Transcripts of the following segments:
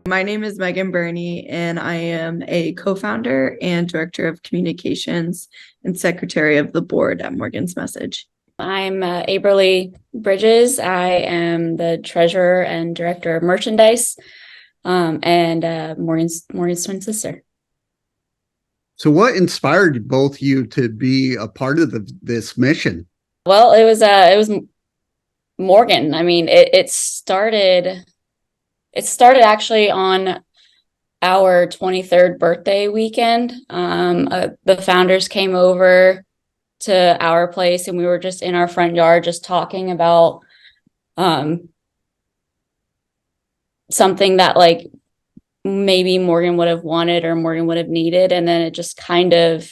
My name is Meaghan Birnie, and I am a co-founder and director of communications and secretary of the board at Morgan's Message. I'm Aberle Bridges. I am the treasurer and director of merchandise, and Morgan's twin sister. So what inspired both you to be a part of this mission? Well, it was Morgan. I mean, it started actually on our 23rd birthday weekend. The founders came over to our place, and we were just in our front yard just talking about something that like maybe Morgan would have wanted or Morgan would have needed, and then it just kind of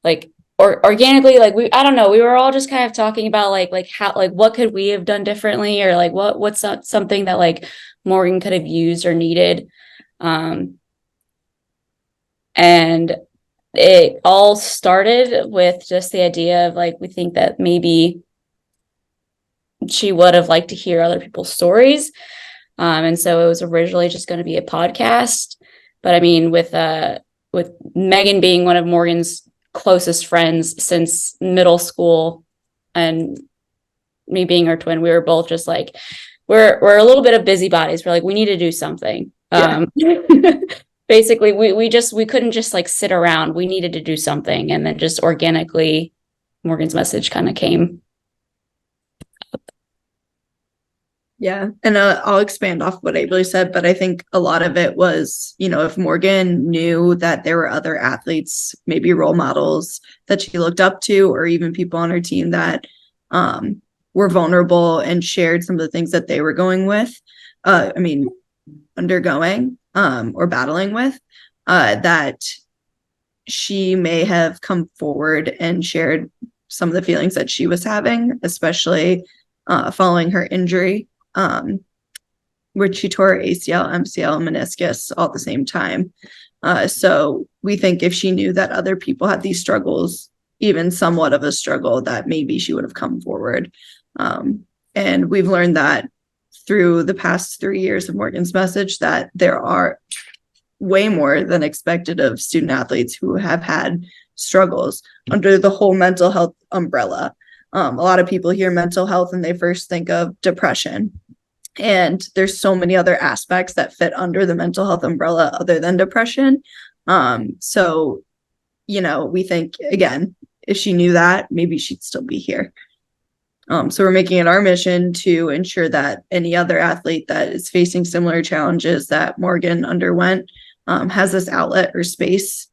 like organically, like I don't know, we were all just kind of talking about like how, like what could we have done differently, or like what's something that like Morgan could have used or needed. And it all started with just the idea of like, we think that maybe she would have liked to hear other people's stories. And so it was originally just going to be a podcast. But I mean, with Meaghan being one of Morgan's closest friends since middle school, and me being her twin, we were both just like, we're a little bit of busybodies. We're like, we need to do something. Yeah. Basically, we couldn't just like sit around. We needed to do something, and then just organically, Morgan's Message kind of came up. Yeah, and I'll expand off what Aberle said, but I think a lot of it was, if Morgan knew that there were other athletes, maybe role models that she looked up to, or even people on her team that were vulnerable and shared some of the things that they were undergoing or battling with, that she may have come forward and shared some of the feelings that she was having, especially following her injury, where she tore her ACL, MCL, and meniscus all at the same time. So we think if she knew that other people had these struggles, even somewhat of a struggle, that maybe she would have come forward. And we've learned that through the past 3 years of Morgan's Message, that there are way more than expected of student athletes who have had struggles under the whole mental health umbrella. A lot of people hear mental health and they first think of depression. And there's so many other aspects that fit under the mental health umbrella other than depression. So we think, again, if she knew that, maybe she'd still be here. So we're making it our mission to ensure that any other athlete that is facing similar challenges that Morgan underwent has this outlet or space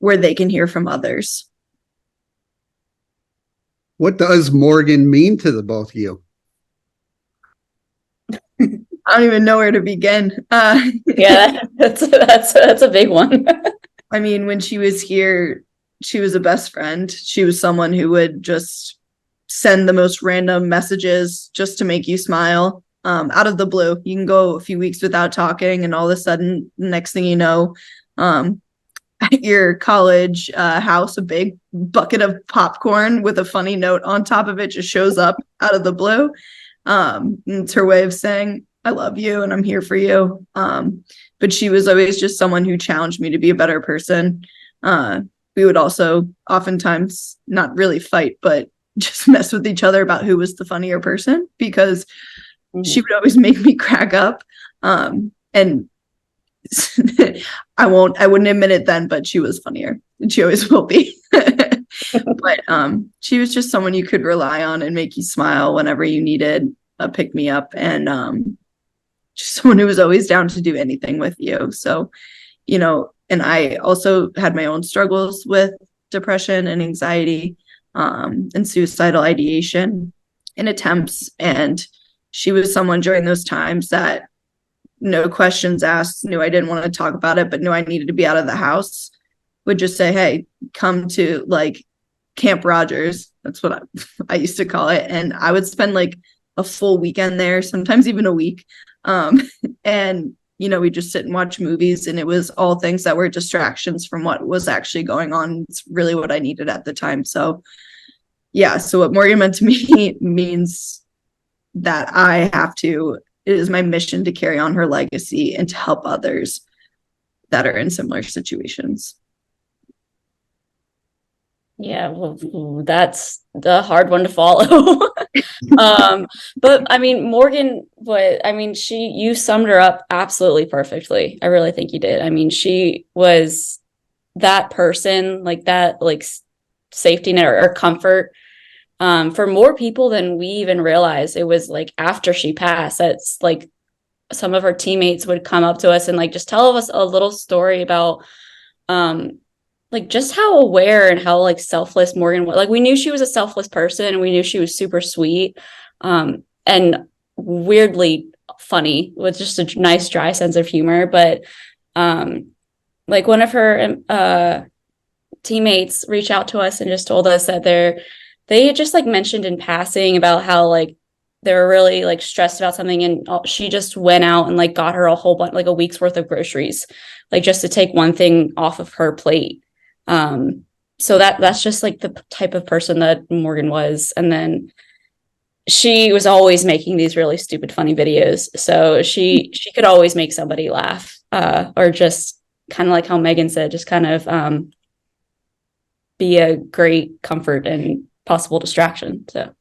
where they can hear from others. What does Morgan mean to the both of you? I don't even know where to begin. Yeah, that's a big one. I mean, when she was here, she was a best friend. She was someone who would just send the most random messages just to make you smile, out of the blue. You can go a few weeks without talking, and all of a sudden, next thing you know, at your college house, a big bucket of popcorn with a funny note on top of it just shows up out of the blue. It's her way of saying, I love you and I'm here for you. But she was always just someone who challenged me to be a better person. We would also oftentimes not really fight, but just mess with each other about who was the funnier person, because she would always make me crack up. And I wouldn't admit it then, but she was funnier, and she always will be. But she was just someone you could rely on and make you smile whenever you needed a pick me up, and just someone who was always down to do anything with you. So, and I also had my own struggles with depression and anxiety, and suicidal ideation and attempts. And she was someone during those times that, no questions asked, knew I didn't want to talk about it, but knew I needed to be out of the house, would just say, hey, come to like Camp Rodgers. That's what I used to call it. And I would spend like a full weekend there, sometimes even a week. And we just sit and watch movies, and it was all things that were distractions from what was actually going on. It's really what I needed at the time. So yeah, so what Morgan meant to me means that I have to it is my mission to carry on her legacy and to help others that are in similar situations. Yeah, well, that's the hard one to follow. But I mean, Morgan, you summed her up absolutely perfectly. I really think you did. I mean, she was that person, like that, like safety net or comfort for more people than we even realized. It was like after she passed, that's like some of her teammates would come up to us and like just tell us a little story about like just how aware and how like selfless Morgan was. Like we knew she was a selfless person and we knew she was super sweet and weirdly funny with just a nice dry sense of humor. But like one of her teammates reached out to us and just told us that they had just like mentioned in passing about how like they were really like stressed about something, and she just went out and like got her a whole bunch, like a week's worth of groceries, like just to take one thing off of her plate. So that's just like the type of person that Morgan was. And then she was always making these really stupid funny videos, so she could always make somebody laugh, or just kind of like how Meaghan said, just kind of be a great comfort and possible distraction. So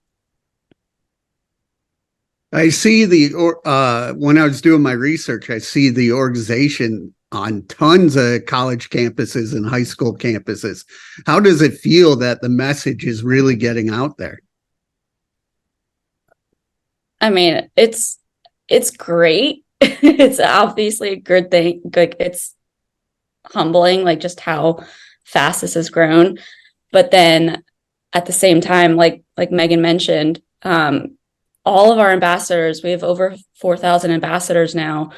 I see when I was doing my research, I see the organization on tons of college campuses and high school campuses. How does it feel that the message is really getting out there? I mean, it's great. It's obviously a good thing. Good. It's humbling, like just how fast this has grown. But then at the same time, like Meaghan mentioned, all of our ambassadors, we have over 4,000 ambassadors now.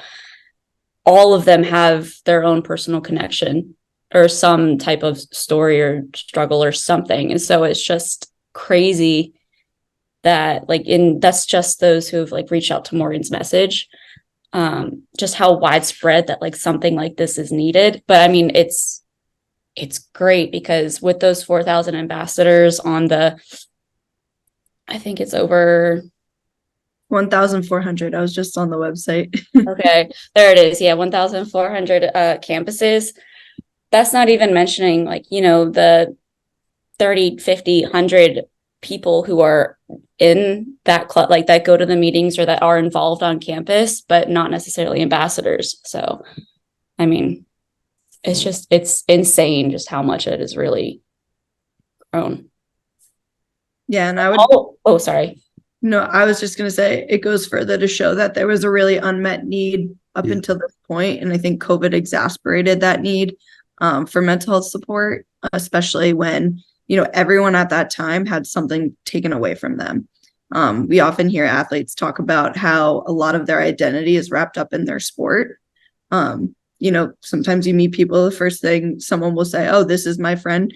All of them have their own personal connection or some type of story or struggle or something. And so it's just crazy that that's just those who've like reached out to Morgan's message. Just how widespread that like something like this is needed. But I mean, it's great because with those 4,000 ambassadors on I think it's over 1,400. I was just on the website. Okay, there it is. Yeah, 1,400 campuses. That's not even mentioning like, the 30, 50, 100 people who are in that club, like that go to the meetings or that are involved on campus, but not necessarily ambassadors. So, I mean, it's insane just how much it has really grown. Yeah, and I would. Oh, sorry. No, I was just going to say it goes further to show that there was a really unmet need up until this point, and I think COVID exacerbated that need for mental health support, especially when everyone at that time had something taken away from them. We often hear athletes talk about how a lot of their identity is wrapped up in their sport. Sometimes you meet people, the first thing someone will say, "Oh, this is my friend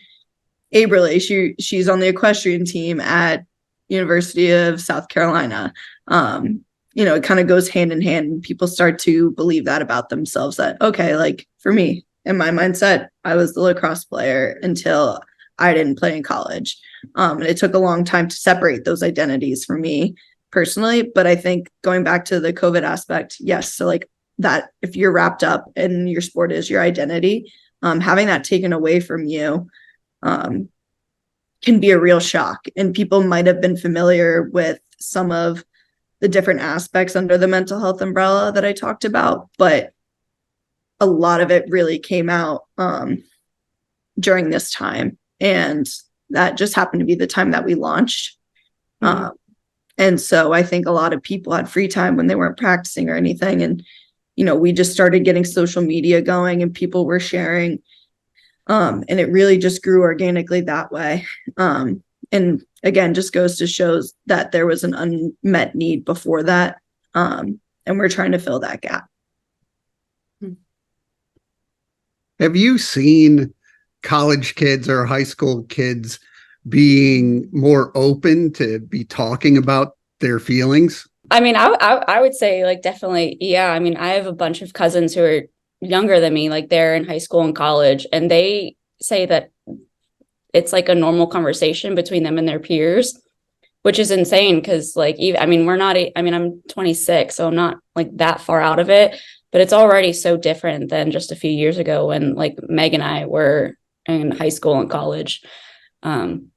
Aberle. She's on the equestrian team at University of South Carolina." It kind of goes hand in hand, and people start to believe that about themselves, that, okay, like for me, in my mindset, I was the lacrosse player until I didn't play in college. And it took a long time to separate those identities for me personally. But I think going back to the COVID aspect, yes. So like that, if you're wrapped up and your sport is your identity, having that taken away from you, can be a real shock. And people might have been familiar with some of the different aspects under the mental health umbrella that I talked about, but a lot of it really came out during this time. And that just happened to be the time that we launched. Mm-hmm. And so I think a lot of people had free time when they weren't practicing or anything. And, we just started getting social media going and people were sharing. And it really just grew organically that way. And again, just goes to shows that there was an unmet need before that. And we're trying to fill that gap. Have you seen college kids or high school kids being more open to be talking about their feelings? I mean, I would say like definitely, yeah. I mean, I have a bunch of cousins who are younger than me, like they're in high school and college, and they say that it's like a normal conversation between them and their peers, which is insane because like even, I mean, I'm 26, so I'm not like that far out of it, but it's already so different than just a few years ago when like Meg and I were in high school and college. And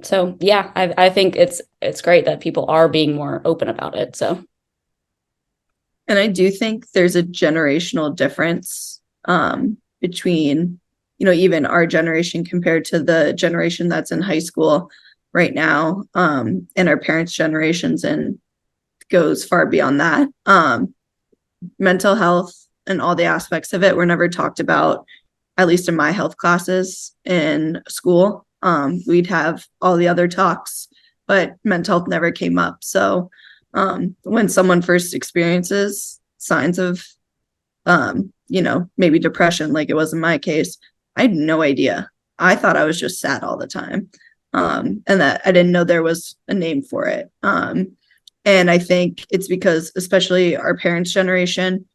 so yeah, I think it's great that people are being more open about it. So And I do think there's a generational difference between, even our generation compared to the generation that's in high school right now, and our parents' generations, and goes far beyond that. Mental health and all the aspects of it were never talked about, at least in my health classes in school. We'd have all the other talks, but mental health never came up. So when someone first experiences signs of, maybe depression, like it was in my case, I had no idea. I thought I was just sad all the time. And that I didn't know there was a name for it. And I think it's because, especially our parents' generation,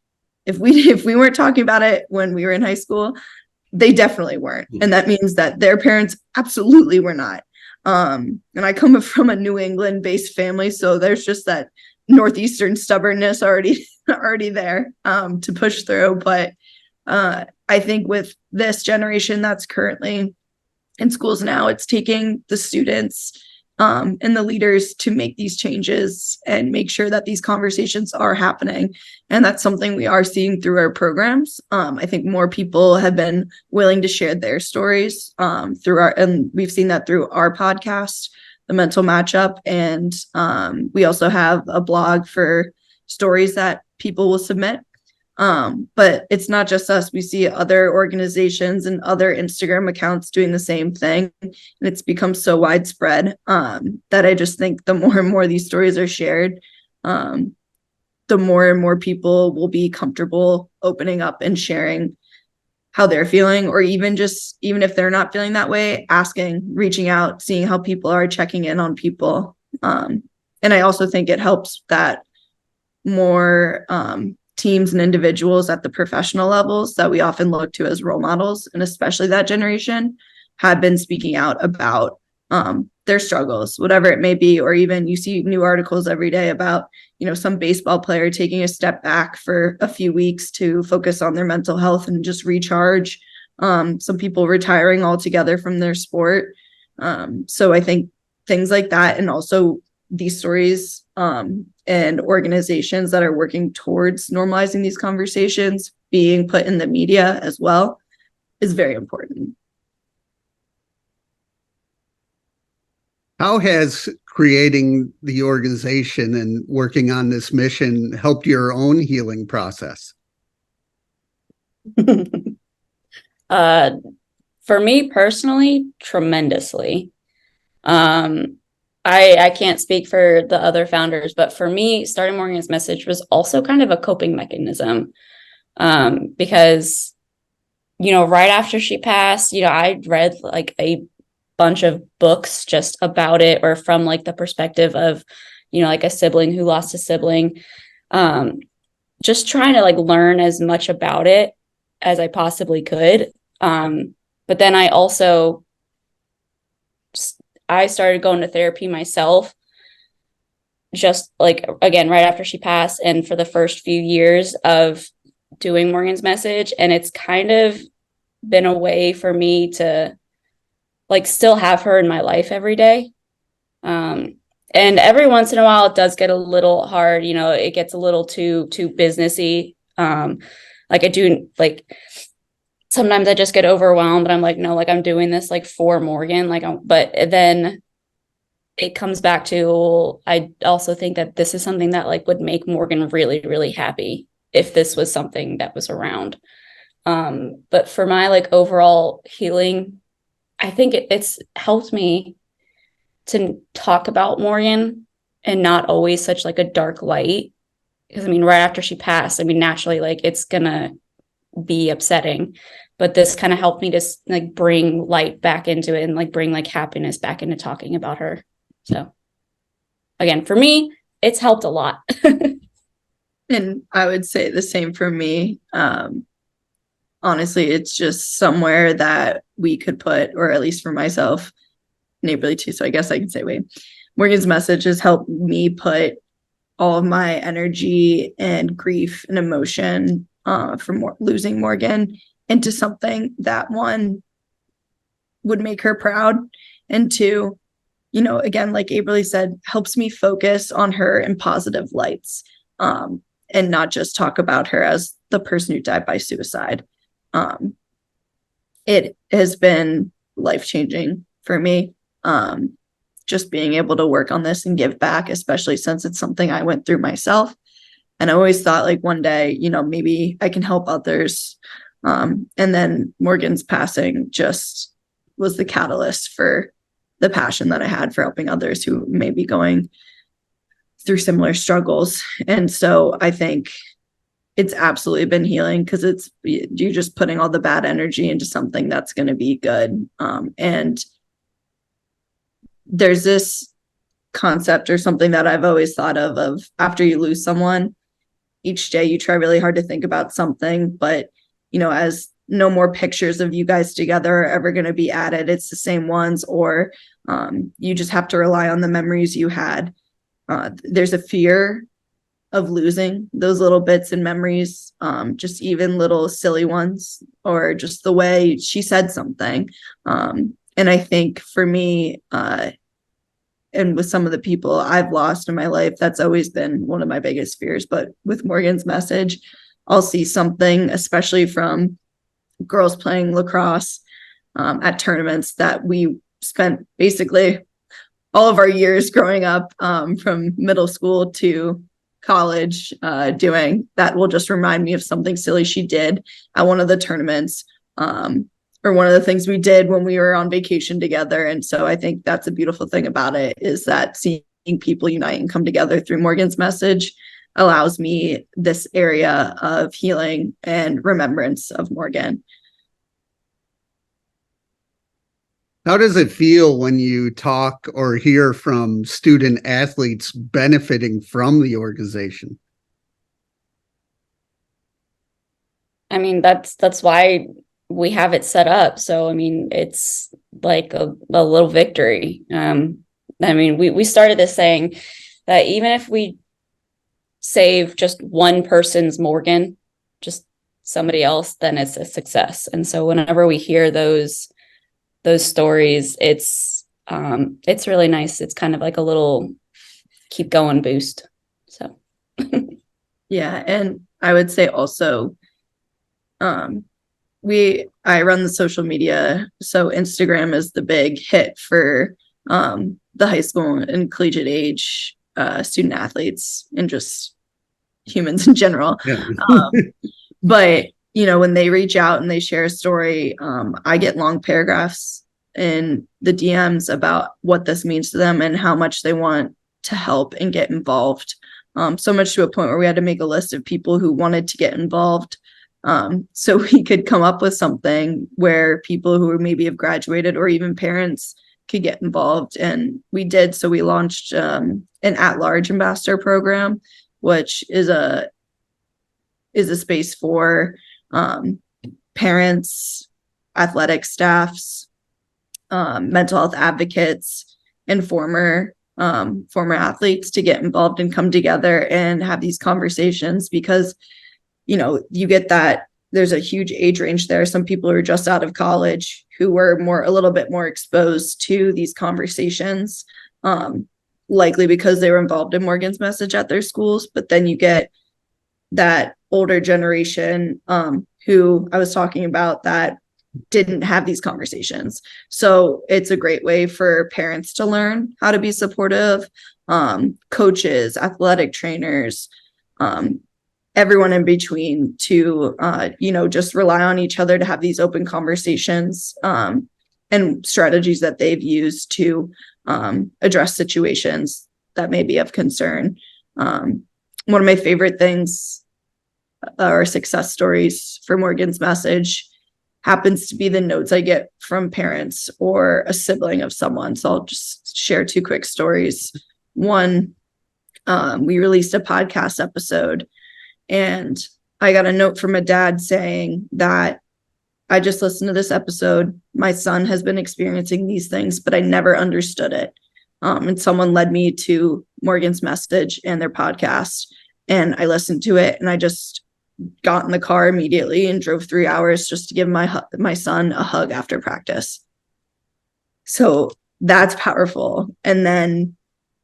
if we weren't talking about it when we were in high school, they definitely weren't. And that means that their parents absolutely were not. And I come from a New England based family, so there's just that Northeastern stubbornness already there to push through. But I think with this generation that's currently in schools now, it's taking the students and the leaders to make these changes and make sure that these conversations are happening. And that's something we are seeing through our programs. I think more people have been willing to share their stories and we've seen that through our podcast, The Mental Matchup. And we also have a blog for stories that people will submit. But it's not just us. We see other organizations and other Instagram accounts doing the same thing. And it's become so widespread that I just think the more and more these stories are shared, the more and more people will be comfortable opening up and sharing how they're feeling, or even if they're not feeling that way, asking, reaching out, seeing how people are, checking in on people. And I also think it helps that more teams and individuals at the professional levels that we often look to as role models, and especially that generation, have been speaking out about their struggles, whatever it may be. Or even you see new articles every day about, some baseball player taking a step back for a few weeks to focus on their mental health and just recharge. Some people retiring altogether from their sport. So I think things like that, and also these stories and organizations that are working towards normalizing these conversations being put in the media as well, is very important. How has creating the organization and working on this mission helped your own healing process? For me personally, tremendously. I can't speak for the other founders, but for me, starting Morgan's Message was also kind of a coping mechanism. Because, right after she passed, I read like a bunch of books just about it, or from like the perspective of, like a sibling who lost a sibling. Just trying to like learn as much about it as I possibly could. But then I started going to therapy myself, just like, again, right after she passed, and for the first few years of doing Morgan's Message. And it's kind of been a way for me to like still have her in my life every day. And every once in a while it does get a little hard, it gets a little too businessy. Like I do, like sometimes I just get overwhelmed, but I'm like, no, like I'm doing this like for Morgan, but then it comes back to, I also think that this is something that like would make Morgan really, really happy if this was something that was around. But for my like overall healing, I think it's helped me to talk about Morgan and not always such like a dark light. Because right after she passed, naturally, like it's gonna be upsetting, but this kind of helped me to like bring light back into it and like bring like happiness back into talking about her. So again, for me, it's helped a lot. And I would say the same for me. Honestly, it's just somewhere that we could put, or at least for myself, Aberle too, so I guess I can say wait. Morgan's message has helped me put all of my energy and grief and emotion from losing Morgan into something that, one, would make her proud, and two, again, like Aberle said, helps me focus on her in positive lights, and not just talk about her as the person who died by suicide. It has been life-changing for me, just being able to work on this and give back, especially since it's something I went through myself. And I always thought, like, one day, maybe I can help others. And then Morgan's passing just was the catalyst for the passion that I had for helping others who may be going through similar struggles. And so I think it's absolutely been healing, because you're just putting all the bad energy into something that's going to be good. And there's this concept or something that I've always thought of after you lose someone, each day you try really hard to think about something, but as no more pictures of you guys together are ever going to be added, it's the same ones, or you just have to rely on the memories you had. There's a fear of losing those little bits and memories, just even little silly ones, or just the way she said something. And I think for me, and with some of the people I've lost in my life, that's always been one of my biggest fears. But with Morgan's message, I'll see something, especially from girls playing lacrosse at tournaments that we spent basically all of our years growing up, from middle school to college, doing, that will just remind me of something silly she did at one of the tournaments, or one of the things we did when we were on vacation together. And so I think that's a beautiful thing about it, is that seeing people unite and come together through Morgan's message allows me this area of healing and remembrance of Morgan. How does it feel when you talk or hear from student athletes benefiting from the organization? I mean, that's why we have it set up. So, I mean, it's like a little victory. I mean, we started this saying that even if we save just one person's Morgan, just somebody else, then it's a success. And so whenever we hear those stories, it's really nice. It's kind of like a little keep going boost. So Yeah. And I would say also, I run the social media, so Instagram is the big hit for the high school and collegiate age student athletes, and just humans in general. Yeah. But when they reach out and they share a story, I get long paragraphs in the DMs about what this means to them and how much they want to help and get involved. So much to a point where we had to make a list of people who wanted to get involved, so we could come up with something where people who maybe have graduated, or even parents, could get involved. And we did. So we launched an at-large ambassador program, which is a space for parents, athletic staffs, mental health advocates, and former athletes to get involved and come together and have these conversations, because you get that there's a huge age range there. Some people who are just out of college who were a little bit more exposed to these conversations, likely because they were involved in Morgan's message at their schools. But then you get that older generation, who I was talking about, that didn't have these conversations. So it's a great way for parents to learn how to be supportive, coaches, athletic trainers, everyone in between, to just rely on each other to have these open conversations, and strategies that they've used to address situations that may be of concern. One of my favorite things, or success stories for Morgan's message, happens to be the notes I get from parents or a sibling of someone. So I'll just share two quick stories. One, we released a podcast episode, and I got a note from a dad saying that I just listened to this episode. My son has been experiencing these things, but I never understood it. And someone led me to Morgan's Message and their podcast, and I listened to it, and I just got in the car immediately and drove 3 hours just to give my son a hug after practice. So that's powerful. And then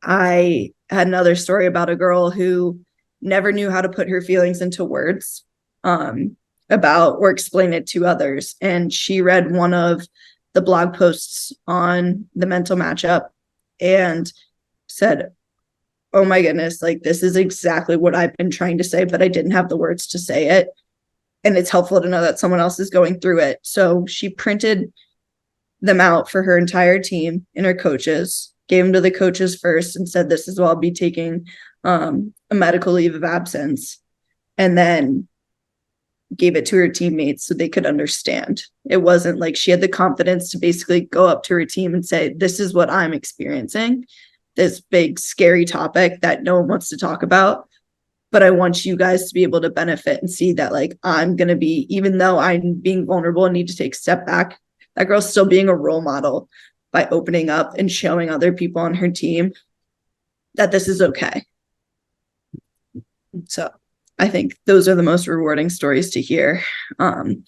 I had another story about a girl who never knew how to put her feelings into words about or explain it to others. And she read one of the blog posts on the mental matchup and said, oh my goodness, like this is exactly what I've been trying to say, but I didn't have the words to say it. And it's helpful to know that someone else is going through it. So she printed them out for her entire team and her coaches, gave them to the coaches first and said, this is what I'll be taking a medical leave of absence. And then gave it to her teammates so they could understand. It wasn't like she had the confidence to basically go up to her team and say, this is what I'm experiencing, this big, scary topic that no one wants to talk about. But I want you guys to be able to benefit and see that, like, I'm going to be, even though I'm being vulnerable and need to take a step back, that girl's still being a role model by opening up and showing other people on her team that this is okay. So I think those are the most rewarding stories to hear. And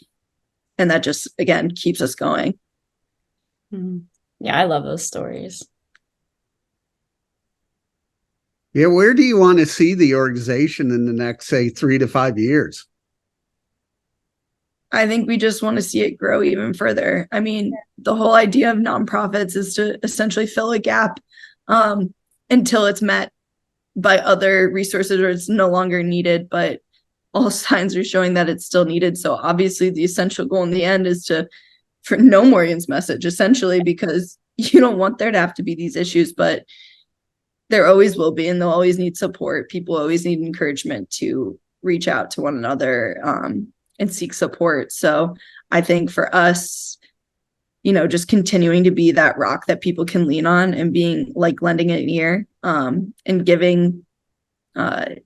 that just, again, keeps us going. Yeah, I love those stories. Yeah, where do you want to see the organization in the next, say, 3 to 5 years? I think we just want to see it grow even further. I mean, the whole idea of nonprofits is to essentially fill a gap until it's met by other resources or it's no longer needed, but all signs are showing that it's still needed. So obviously the essential goal in the end is for no Morgan's Message, essentially, because you don't want there to have to be these issues, but there always will be, and they'll always need support. People always need encouragement to reach out to one another and seek support. So I think for us, just continuing to be that rock that people can lean on and being like lending an ear and giving our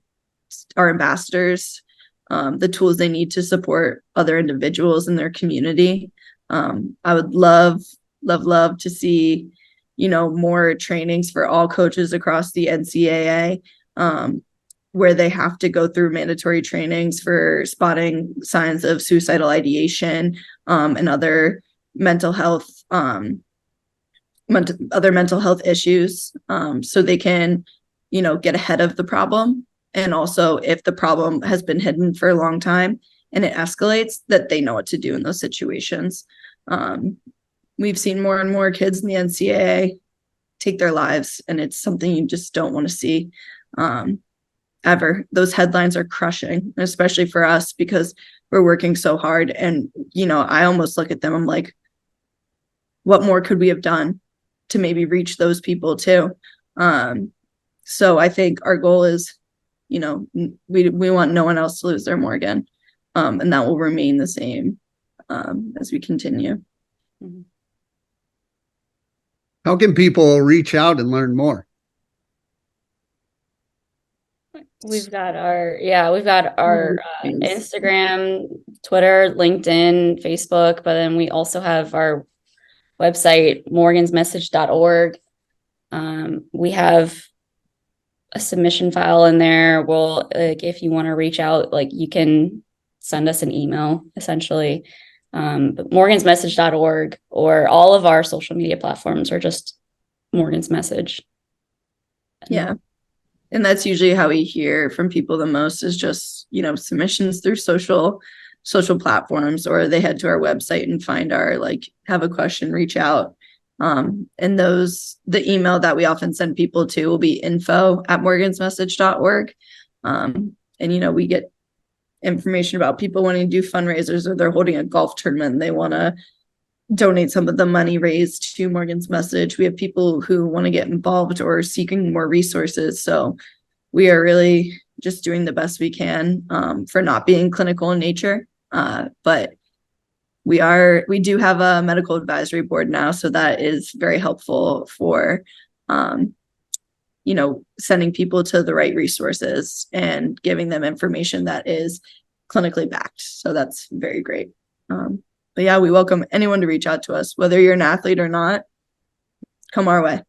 ambassadors the tools they need to support other individuals in their community. I would love to see, more trainings for all coaches across the NCAA, where they have to go through mandatory trainings for spotting signs of suicidal ideation and other mental health issues, so they can, get ahead of the problem. And also, if the problem has been hidden for a long time and it escalates, that they know what to do in those situations. We've seen more and more kids in the NCAA take their lives, and it's something you just don't want to see ever. Those headlines are crushing, especially for us because we're working so hard. And, I almost look at them, I'm like, what more could we have done to maybe reach those people too? So I think our goal is, we want no one else to lose their Morgan. And that will remain the same as we continue. How can people reach out and learn more? We've got our Instagram, Twitter, LinkedIn, Facebook, but then we also have our website, morgansmessage.org. We have a submission file in there. We'll, if you want to reach out, you can send us an email, essentially. But morgansmessage.org, or all of our social media platforms are just Morgan's Message. Yeah. And that's usually how we hear from people the most, is just, submissions through social platforms, or they head to our website and find our, have a question, reach out. And the email that we often send people to will be info@morgansmessage.org. And, we get information about people wanting to do fundraisers, or they're holding a golf tournament and they want to donate some of the money raised to Morgan's Message. We have people who want to get involved or seeking more resources. So we are really just doing the best we can for not being clinical in nature. But we do have a medical advisory board now. So that is very helpful for, sending people to the right resources and giving them information that is clinically backed. So that's very great. But yeah, we welcome anyone to reach out to us, whether you're an athlete or not. Come our way.